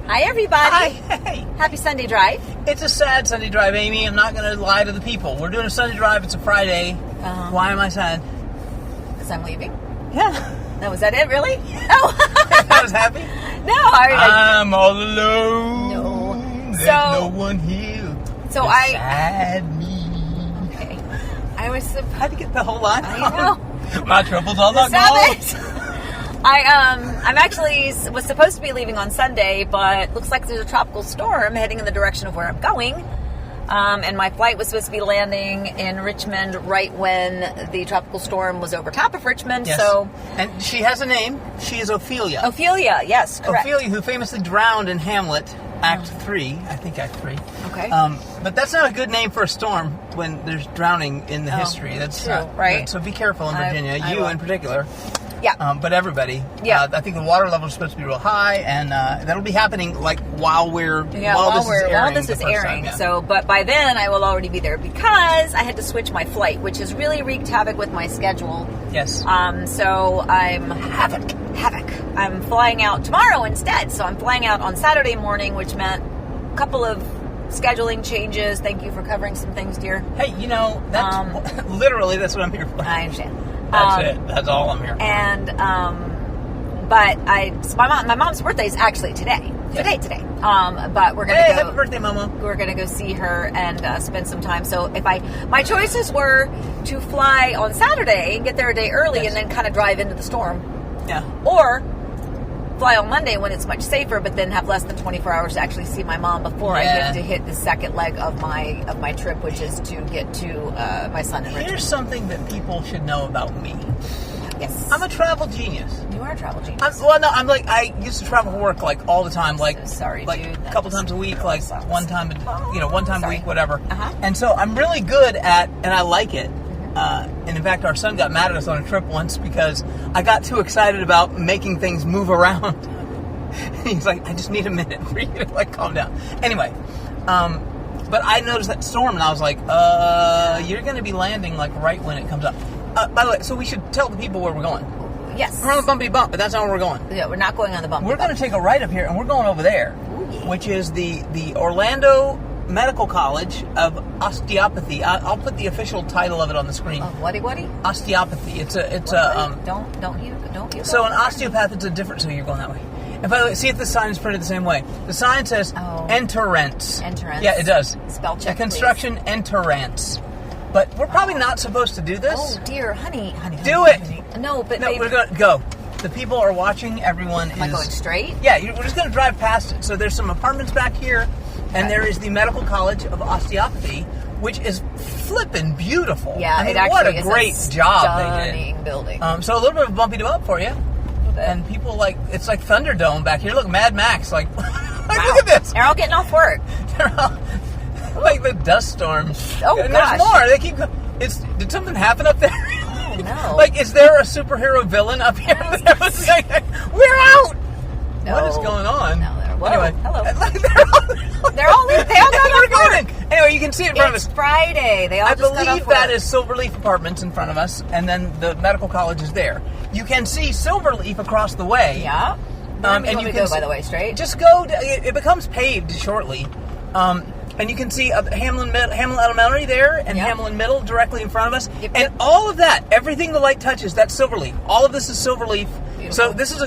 Hi, everybody. Hi. Hey. Happy Sunday drive. It's a sad Sunday drive, Amy. I'm not going to lie to the people. We're doing a Sunday drive. It's a Friday. Why am I sad? Because I'm leaving. Yeah. No, was that it, really? Oh. I was happy? No. I'm all alone. No. There's no one here. So beside me. Okay. I was... How'd you get the whole line? I know. My trouble's all not gone. I'm actually was supposed to be leaving on Sunday, but looks like there's a tropical storm heading in the direction of where I'm going. And my flight was supposed to be landing in Richmond right when the tropical storm was over top of Richmond. Yes. So, and she has a name. She is Ophelia. Ophelia, yes, correct. Ophelia, who famously drowned in Hamlet, Act 3. I think Act 3. Okay. But that's not a good name for a storm when there's drowning in the history. That's true, right? Good. So be careful in Virginia. You in particular. Yeah. But everybody. Yeah. I think the water level is supposed to be real high, and that'll be happening like while this is airing. Yeah. So, but by then I will already be there because I had to switch my flight, which has really wreaked havoc with my schedule. Yes. So I'm havoc. I'm flying out tomorrow instead. So I'm flying out on Saturday morning, which meant a couple of scheduling changes. Thank you for covering some things, dear. Hey, that's literally that's what I'm here for. I understand. That's it. That's all I'm here for. And but my mom's birthday is actually today. Yes. Today. But we're gonna go. Happy birthday, Mama. We're gonna go see her and spend some time. So my choices were to fly on Saturday and get there a day early, and then kind of drive into the storm. Yeah. Or fly on Monday when it's much safer, but then have less than 24 hours to actually see my mom before I get to hit the second leg of my trip, which is to get to my son in Richmond. Here's something that people should know about me. Yes. I'm a travel genius. You are a travel genius. I used to travel for work like all the time, like so sorry, like dude. a couple times a week, like one time a week, whatever. Uh-huh. And so I'm really good at, and I like it. And in fact, our son got mad at us on a trip once because I got too excited about making things move around. He's like, I just need a minute for you to calm down. Anyway, but I noticed that storm and I was like, you're going to be landing right when it comes up. By the way, so we should tell the people where we're going. Yes. We're on the bumpy bump, but that's not where we're going. Yeah, we're not going on the bumpy bump. We're going to take a right up here and we're going over there, which is the Orlando Medical College of Osteopathy. I'll put the official title of it on the screen. What? Osteopathy. Don't. So an osteopath, it's a different. So you're going that way. And by the way, see if the sign is printed the same way. The sign says Entrance. Entrance. Yeah, it does. Spell check. A construction Entrance. But we're probably not supposed to do this. Oh dear, honey. Do it. No, but we're going to go. The people are watching. Everyone Am I going straight? Yeah, we're just going to drive past it. So there's some apartments back here. And there is the Medical College of Osteopathy, which is flippin' beautiful. Yeah, it actually what a is great job they did. Stunning building. So a little bit of a bumpy bump for you. And people it's like Thunderdome back here. Look, Mad Max, look at this. They're all getting off work. They're all like the dust storms. Oh, and gosh. There's more. They keep. Did something happen up there? Oh no. Is there a superhero villain up here? We're out. No. What is going on? No, anyway, hello. They all got work. Anyway, you can see it in front of us. It's Friday. They all I just got believe off work. that is Silverleaf Apartments in front of us, and then the medical college is there. You can see Silverleaf across the way. Yeah. And you can go, by the way, straight. Just go. It becomes paved shortly. And you can see Hamlin Elementary there and Hamlin Middle directly in front of us. Yep. And all of that, everything the light touches, that's Silverleaf. All of this is Silverleaf. Beautiful. So this is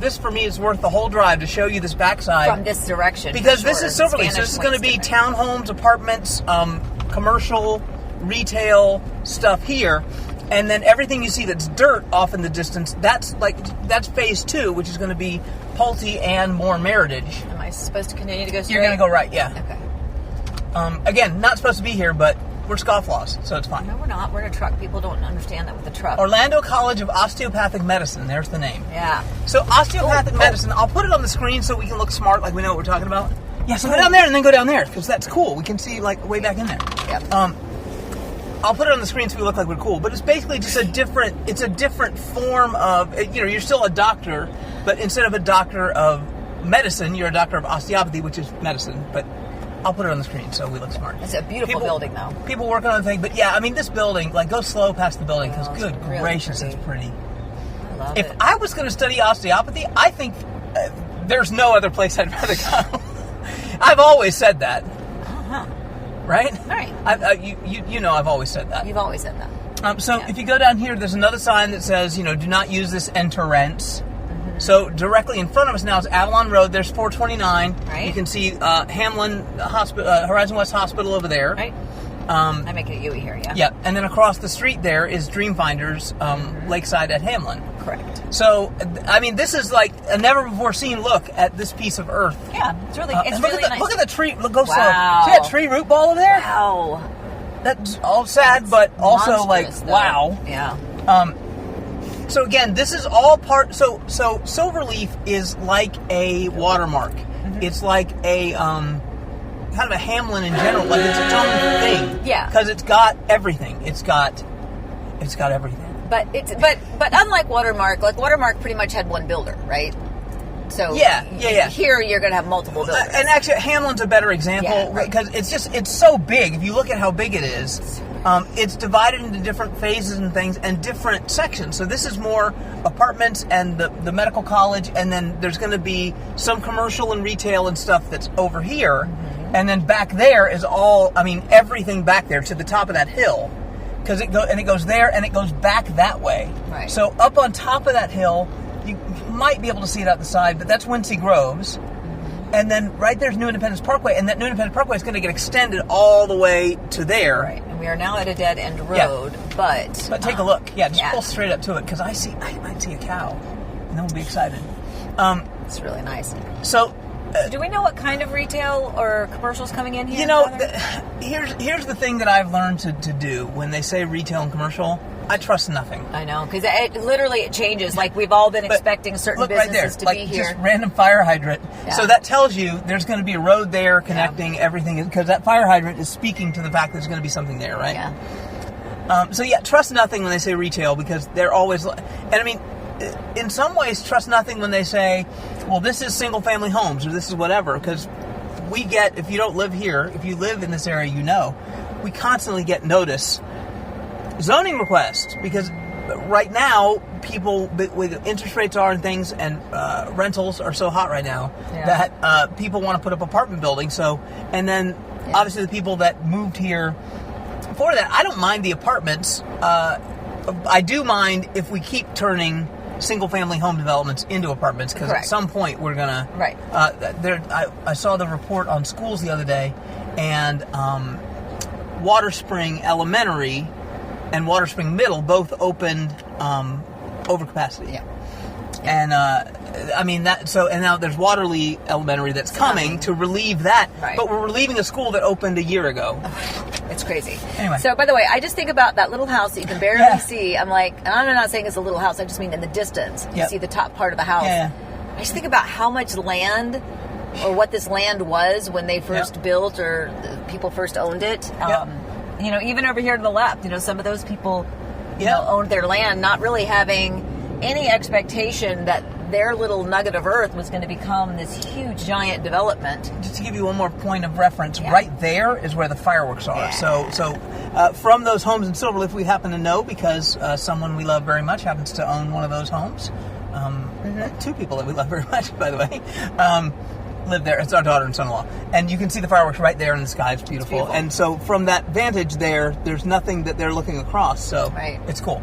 this for me is worth the whole drive to show you this backside. From this direction. Because this is Silverleaf. So this is going to be townhomes, apartments, commercial, retail stuff here. And then everything you see that's dirt off in the distance, that's phase 2, which is going to be Pulte and more Meritage. Am I supposed to continue to go straight? You're going to go right, yeah. Okay. Again, not supposed to be here, but we're scofflaws, so it's fine. No, we're not. We're in a truck. People don't understand that with the truck. Orlando College of Osteopathic Medicine. There's the name. Yeah. So osteopathic medicine, I'll put it on the screen so we can look smart, like we know what we're talking about. Yeah, so go down there and then go down there, because that's cool. We can see, way back in there. Yep. I'll put it on the screen so we look like we're cool, but it's basically just a different form of, you're still a doctor, but instead of a doctor of medicine, you're a doctor of osteopathy, which is medicine, but I'll put it on the screen so we look smart. It's a beautiful building, though. People working on the thing, but yeah, this building, go slow past the building, because good gracious, it's pretty. I love If I was going to study osteopathy, I think there's no other place I'd rather go. I've always said that. Uh-huh. Right? Right. You know I've always said that. You've always said that. So if you go down here, there's another sign that says, do not use this, enter rents. Mm-hmm. So directly in front of us now is Avalon Road. There's 429. Right. You can see Hamlin Hospital, Horizon West Hospital over there. Right. I make it Yui here, yeah. Yeah, and then across the street there is Dreamfinders Lakeside at Hamlin. Correct. So, I mean, this is like a never-before-seen look at this piece of earth. Yeah, it's really nice. Look at the tree. Look, go slow. Wow. See that tree root ball over there? Wow. That's all sad, but also monstrous, like, though. wow. Yeah. So again, this is all part. So Silverleaf is like a watermark. Mm-hmm. It's like a kind of a Hamlin in general. Like it's its own thing. Yeah. Because it's got everything. It's got everything. But unlike Watermark, like Watermark pretty much had one builder, right? So yeah. Here you're going to have multiple builders. And actually, Hamlin's a better example because it's so big. If you look at how big it is, it's divided into different phases and things and different sections. So this is more apartments and the medical college, and then there's going to be some commercial and retail and stuff that's over here, and then back there is everything back there to the top of that hill, because it goes there and it goes back that way. Right. So up on top of that hill, you might be able to see it out the side, but that's Wincy Groves. And then right there's New Independence Parkway, and that New Independence Parkway is going to get extended all the way to there. Right, and we are now at a dead-end road, but take a look. Yeah, just pull straight up to it, because I might see a cow, and then we'll be excited. It's really nice. So, do we know what kind of retail or commercials coming in here? Here's the thing that I've learned to do when they say retail and commercial. I trust nothing. I know, because it changes. Like, we've all been expecting certain businesses to be here. Just random fire hydrant. Yeah. So that tells you there's going to be a road there connecting everything, because that fire hydrant is speaking to the fact that there's going to be something there, right? Yeah. Trust nothing when they say retail, because they're always... And I mean, in some ways, trust nothing when they say, well, this is single-family homes, or this is whatever, because we get, if you don't live here, if you live in this area, we constantly get notice zoning requests, because right now people with interest rates are and things, and rentals are so hot right now that people want to put up apartment buildings. So, and then obviously the people that moved here for that, I don't mind the apartments. I do mind if we keep turning single family home developments into apartments, because at some point we're gonna I saw the report on schools the other day, and Water Spring Elementary and Water Spring Middle both opened over capacity. Yeah. And and now there's Waterley Elementary that's coming to relieve that. Right. But we're relieving a school that opened a year ago. It's crazy. Anyway. So, by the way, I just think about that little house that you can barely see. I'm like, and I'm not saying it's a little house, I just mean in the distance. You see the top part of the house. Yeah. I just think about how much land, or what this land was when they first built, or people first owned it. Even over here to the left, some of those people, owned their land, not really having any expectation that their little nugget of earth was going to become this huge, giant development. Just to give you one more point of reference, right there is where the fireworks are. Yeah. So from those homes in Silverleaf, we happen to know, because someone we love very much happens to own one of those homes. Two people that we love very much, by the way. Live there. It's our daughter and son-in-law, and you can see the fireworks right there in the sky. It's beautiful. And so from that vantage there's nothing that they're looking across, so it's cool.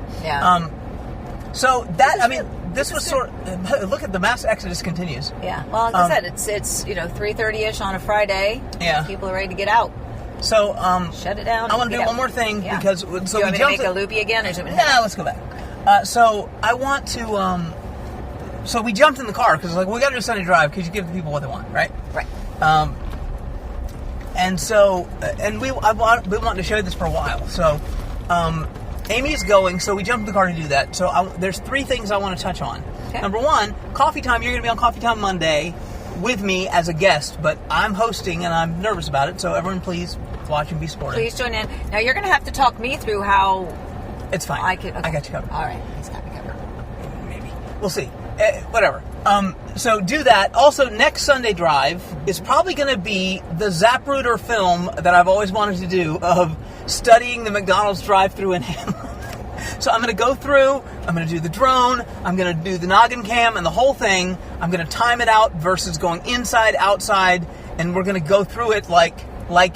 So that this was look at the mass exodus continues. Well, as I said, it's 3:30ish on a Friday. People are ready to get out. So shut it down. I want to do one more thing, because do you want me to make a loopy again, or let's go back. So I want to so we jumped in the car, because we got to do a Sunday drive, because you give the people what they want, right? Right. And so, and we wanted to show you this for a while. So, Amy's going, so we jumped in the car to do that. So there's three things I want to touch on. Okay. Number one, Coffee Time. You're going to be on Coffee Time Monday with me as a guest, but I'm hosting and I'm nervous about it. So everyone, please watch and be supportive. Please join in. Now you're going to have to talk me through how. It's fine. I got you covered. All right, he's got me covered. Maybe we'll see. Whatever. So do that. Also, next Sunday drive is probably going to be the Zapruder film that I've always wanted to do, of studying the McDonald's drive-thru in Hamlin. So I'm going to go through, I'm going to do the drone, I'm going to do the noggin cam and the whole thing. I'm going to time it out versus going inside, outside, and we're going to go through it like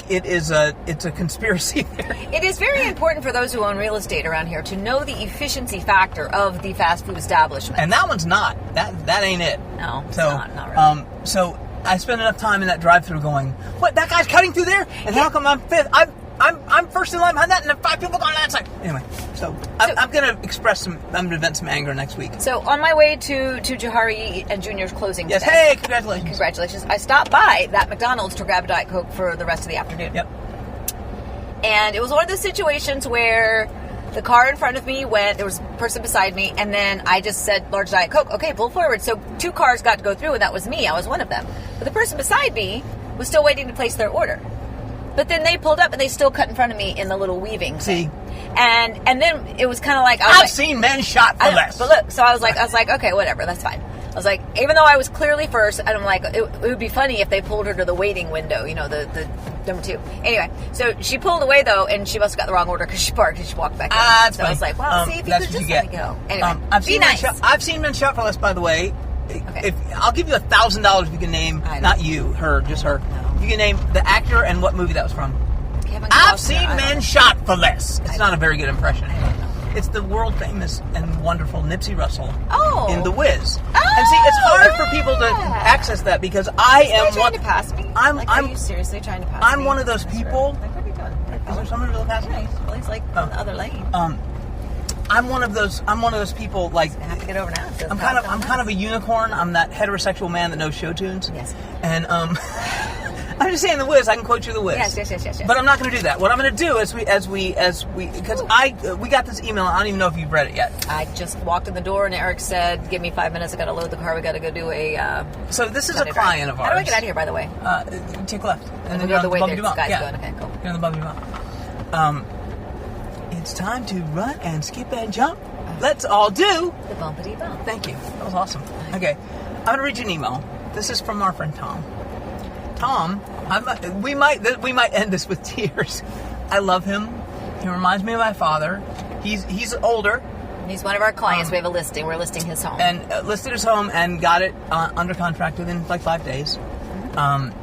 it's a conspiracy theory. It is very important for those who own real estate around here to know the efficiency factor of the fast food establishment. And that one's not. That ain't it. No, it's so, not really. So I spend enough time in that drive-through going, what, that guy's cutting through there? And how come I'm fifth? I'm first in line behind that, and then 5 people going on that side. Anyway, so I'm going to I'm going to vent some anger next week. So on my way to Johari and Junior's closing yes, today. hey, congratulations. Congratulations. I stopped by that McDonald's to grab a Diet Coke for the rest of the afternoon. Yep. And it was one of those situations where the car in front of me went, there was a person beside me, and then I just said, large Diet Coke, okay, pull forward. So 2 cars got to go through, and that was me. I was one of them. But the person beside me was still waiting to place their order. But then they pulled up and they still cut in front of me in the little weaving thing. And then it was kind of like I've seen men shot for less. But look, so I was like, okay, whatever, that's fine. I was like, even though I was clearly first, and I'm like, it would be funny if they pulled her to the waiting window, the number 2. Anyway, so she pulled away though, and she must have got the wrong order because she parked and she walked back in. So funny. I was like, well, see if you could just let me go. Anyway, I've seen men shot for less, by the way. Okay. If I'll give you $1,000 if you can name, not you, her, just her. No. You can name the actor and what movie that was from. I've seen men shot for less. It's not a very good impression. It's the world famous and wonderful Nipsey Russell in The Wiz. And see, it's hard for people to access that because I am trying to pass me. Are you seriously trying to pass me? I'm one of those people. Like, what are you doing? Is there someone really passing me? Well, he's like on the other lane. I'm one of those people like I have to get over now. I'm kind of a unicorn. I'm that heterosexual man that knows show tunes. Yes. And I'm just saying The Wiz. I can quote you The Wiz. Yes. But I'm not going to do that. What I'm going to do is because we got this email. I don't even know if you've read it yet. I just walked in the door and Eric said, "Give me 5 minutes. I got to load the car. We got to go do a." So this is a client of ours. How do I get out of here? By the way, take left and then go the way Bumpy the Bump. guy's Yeah. going. Okay, cool. You're on the Bumpy Bump. It's time to run and skip and jump. Let's all do the bumpity bump. Thank you. That was awesome. Okay, I'm going to read you an email. This is from our friend Tom. Tom, we might end this with tears. I love him. He reminds me of my father. He's older. He's one of our clients. We have a listing. We're listing his home. And listed his home and got it under contract within like 5 days. And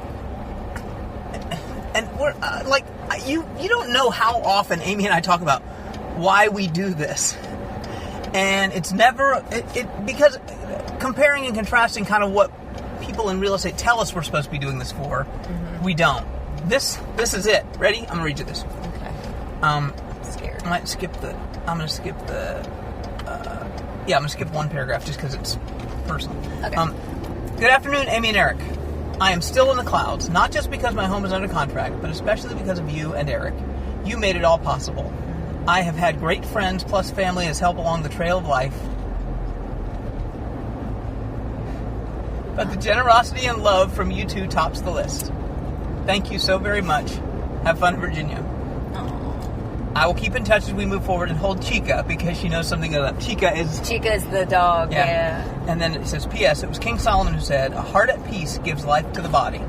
we're you don't know how often Amy and I talk about why we do this. And it's never because comparing and contrasting kind of what people in real estate tell us we're supposed to be doing this for, we don't. This is it. Ready? I'm gonna read you this. Okay. I'm scared. I'm gonna skip one paragraph just because it's personal. Okay. Good afternoon, Amy and Eric. I am still in the clouds, not just because my home is under contract, but especially because of you and Eric. You made it all possible. I have had great friends plus family as help along the trail of life. But the generosity and love from you two tops the list. Thank you so very much. Have fun in Virginia. I will keep in touch as we move forward and hold Chica because she knows something of that. Chica is the dog, yeah. And then it says, P.S. It was King Solomon who said, a heart at peace gives life to the body.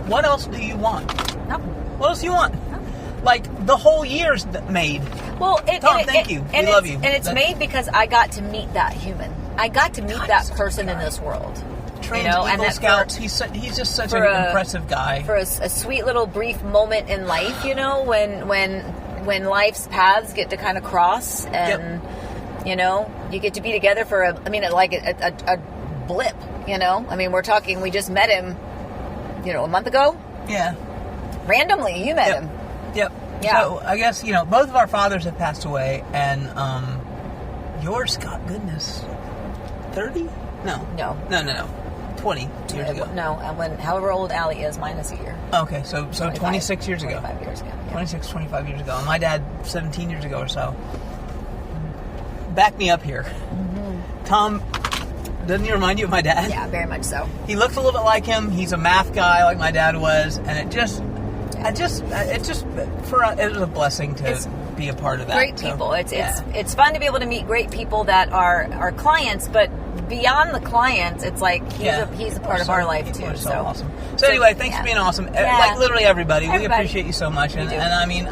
What else do you want? No. What else do you want? No. Like, the whole year's made. Well, Tom, thank you. We love you. And it's made because I got to meet that human. I got to meet that person in this world. Trained Eagle Scouts. He's just such an impressive guy. For a sweet little brief moment in life, when life's paths get to kind of cross and, you get to be together for a blip, we're talking, we just met him, a month ago. Yeah. Randomly, you met him. Yep. Yeah. So, I guess, both of our fathers have passed away, and yours, God goodness, 30? No. 20 years ago. No, however old Allie is, minus a year. Okay, so 26 years ago. 25 years ago. Yeah. 25 years ago. And my dad, 17 years ago or so. Back me up here. Mm-hmm. Tom, doesn't he remind you of my dad? Yeah, very much so. He looks a little bit like him. He's a math guy like my dad was. And it was a blessing to be a part of that. Great people. It's fun to be able to meet great people that are clients, but beyond the clients, it's like he's a part of our life too. So awesome. So anyway, thanks for being awesome. Yeah. Like literally everybody. We appreciate you so much. And I mean,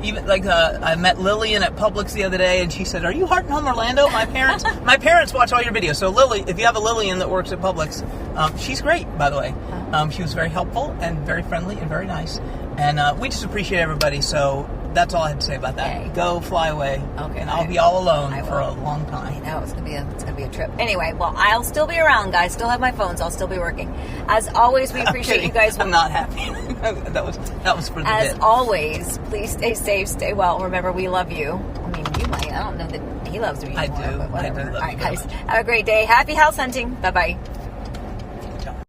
even like I met Lillian at Publix the other day, and she said, "Are you Heart and Home Orlando?" My parents watch all your videos. So Lily, if you have a Lillian that works at Publix, she's great, by the way. She was very helpful and very friendly and very nice, and we just appreciate everybody. So that's all I had to say about that. Okay. Go fly away, okay, and I'll be all alone for a long I time. know it's gonna be a trip. Anyway, well, I'll still be around, guys. Still have my phones. I'll still be working. As always, we appreciate you guys. I'm not happy. that was for the As bit. always, please stay safe, stay well. Remember, we love you. I mean, you might. I don't know that he loves me I anymore, do. but whatever. I do love All right, you guys. very much. Have a great day. Happy house hunting. Bye-bye.